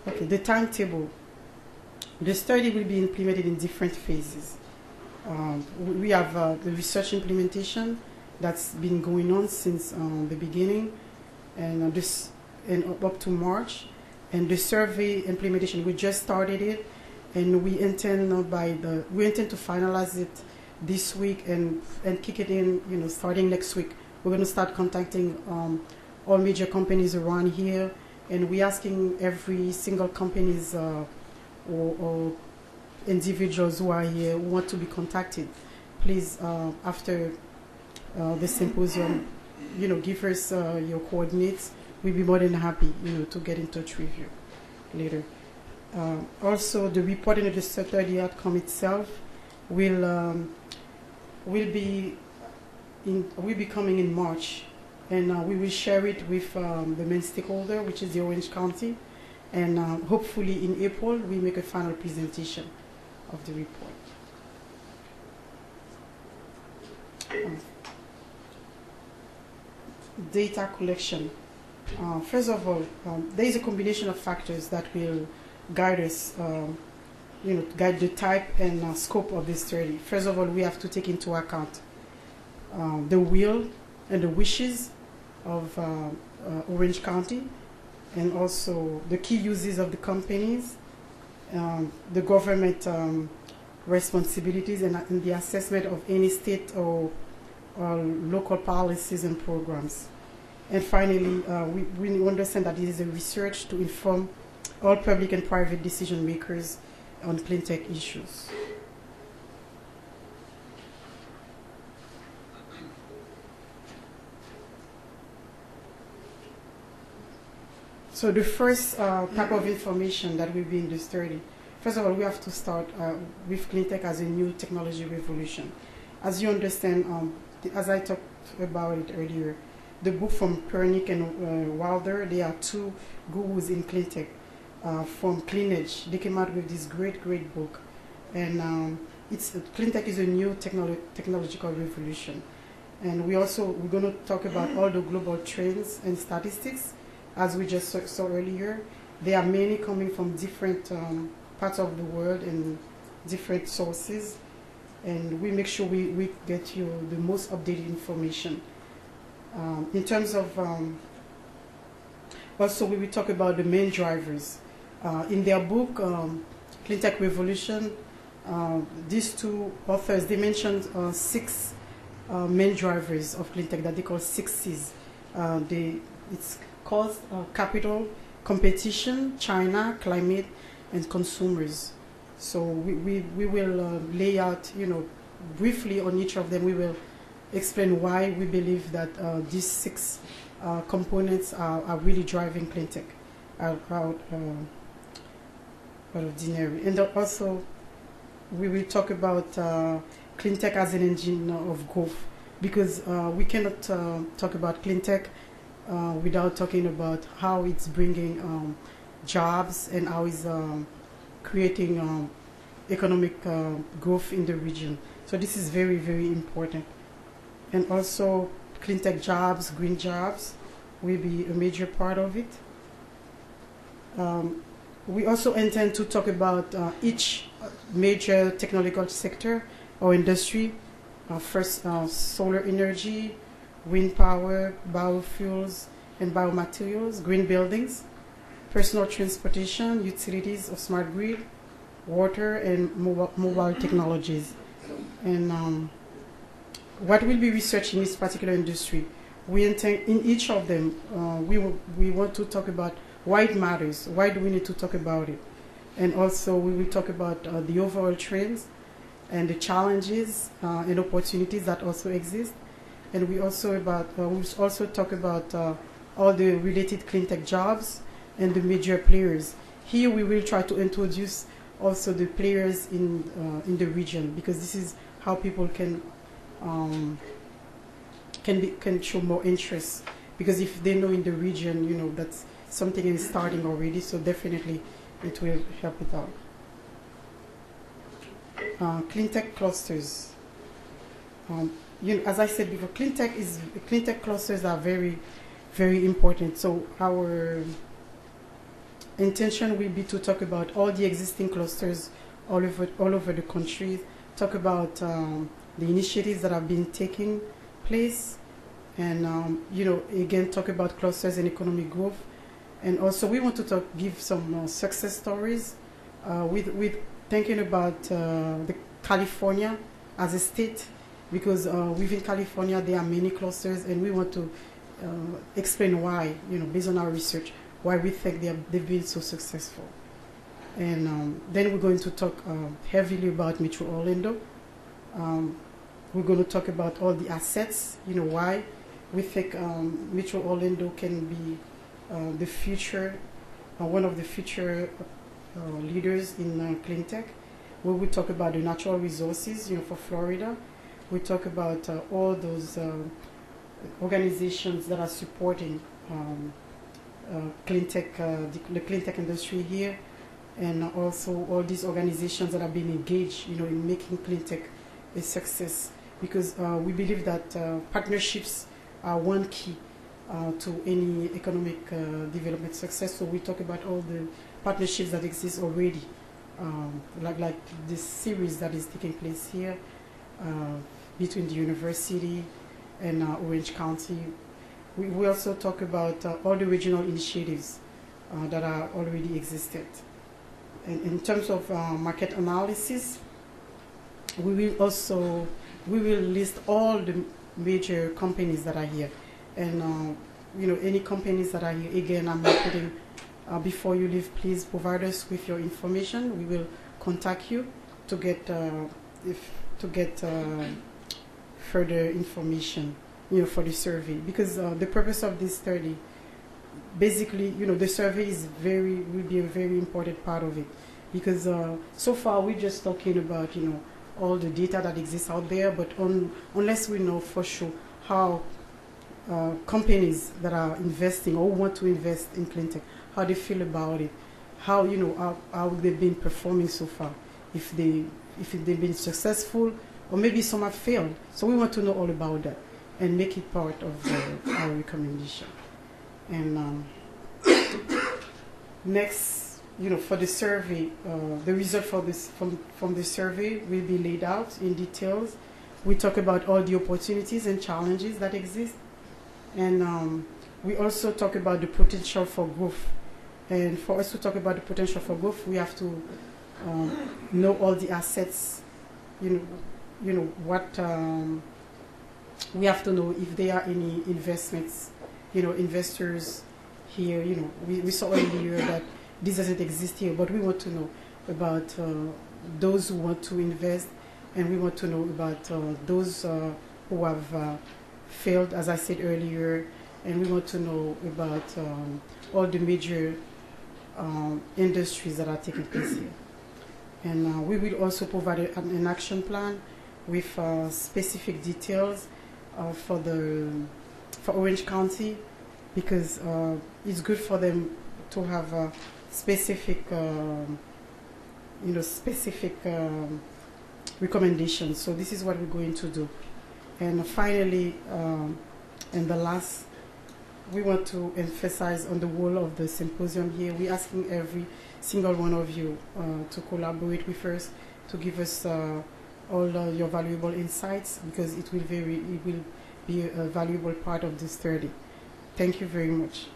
Okay, the timetable. The study will be implemented in different phases. We have the research implementation that's been going on since the beginning, and up to March, and the survey implementation. We just started it, and we intend to finalize it this week and kick it in. Starting next week, we're going to start contacting all major companies around here, and we're asking every single companies or individuals who are here who want to be contacted. Please, after the symposium, give us your coordinates. We'll be more than happy, to get in touch with you later. Also, the reporting of the study outcome itself will be coming in March, and we will share it with the main stakeholder, which is the Orange County, and hopefully in April we make a final presentation of the report. Data collection. First of all, there is a combination of factors that will guide us, guide the type and scope of this study. First of all, we have to take into account the will and the wishes of Orange County, and also the key uses of the companies, the government responsibilities, and the assessment of any state or local policies and programs. And finally, we understand that this is a research to inform all public and private decision makers on clean tech issues. So the first type of information that will be in the study, first of all, we have to start with clean tech as a new technology revolution. As you understand, as I talked about it earlier, the book from Pernick and Wilder, they are two gurus in clean tech from Cleantech. They came out with this great book, and clean tech is a new technological revolution. And we're going to talk about all the global trends and statistics. As we just saw earlier, there are many coming from different parts of the world and different sources, and we make sure we get you the most updated information. In terms of, also we will talk about the main drivers. In their book, Clean Tech Revolution, these two authors, they mentioned 6 main drivers of clean tech that they call 6 C's. It's called capital, competition, China, climate, and consumers. So we will lay out, briefly on each of them. We will explain why we believe that these 6 components are really driving clean tech out of ordinary. And also, we will talk about clean tech as an engine of growth, because we cannot talk about clean tech without talking about how it's bringing jobs and how it's creating economic growth in the region. So this is very, very important. And also, clean tech jobs, green jobs, will be a major part of it. We also intend to talk about each major technological sector or industry. First, solar energy, wind power, biofuels and biomaterials, green buildings, personal transportation, utilities of smart grid, water, and mobile technologies. And what we'll be researching in this particular industry, we intend in each of them, we want to talk about why it matters, why do we need to talk about it, and also we will talk about the overall trends and the challenges and opportunities that also exist, and we'll also talk about all the related clean tech jobs and the major players. Here we will try to introduce also the players in the region, because this is how people can show more interest, because if they know in the region, that's something is starting already, so definitely it will help it out. Clean tech clusters. As I said before, clean tech clusters are very, very important. So intention will be to talk about all the existing clusters all over the country, talk about the initiatives that have been taking place, and again, talk about clusters and economic growth. And also we want to give some success stories with thinking about the California as a state, because within California there are many clusters, and we want to explain why, based on our research, why we think they've been so successful. And then we're going to talk heavily about Metro Orlando. We're going to talk about all the assets, why we think Metro Orlando can be the future, one of the future leaders in clean tech. Where we talk about the natural resources, for Florida. We talk about all those organizations that are supporting clean tech, the clean tech industry here, and also all these organizations that have been engaged, in making clean tech a success. Because we believe that partnerships are one key to any economic development success. So we talk about all the partnerships that exist already, like this series that is taking place here between the university and Orange County. We also talk about all the regional initiatives that are already existed. And in terms of market analysis, we will list all the major companies that are here. And any companies that are here, again, I'm not putting, before you leave, please provide us with your information. We will contact you to get further information, for the survey. Because the purpose of this study, basically, the survey will be a very important part of it. Because so far we're just talking about, all the data that exists out there, but unless we know for sure how companies that are investing or want to invest in clean tech, how they feel about it, how how they've been performing so far, if they've been successful, or maybe some have failed. So we want to know all about that and make it part of our recommendation. And next, for the survey, the result for this from the survey will be laid out in details. We talk about all the opportunities and challenges that exist, and we also talk about the potential for growth. And for us to talk about the potential for growth, we have to know all the assets. What we have to know if there are any investments, investors here. We saw earlier that this doesn't exist here, but we want to know about those who want to invest, and we want to know about those who have failed, as I said earlier, and we want to know about all the major industries that are taking place here. And we will also provide an action plan with specific details for Orange County, because it's good for them to have specific recommendations. So this is what we're going to do. And finally, and the last, we want to emphasize on the whole of the symposium here. We're asking every single one of you to collaborate with us, to give us all your valuable insights, because it will be a valuable part of this study. Thank you very much.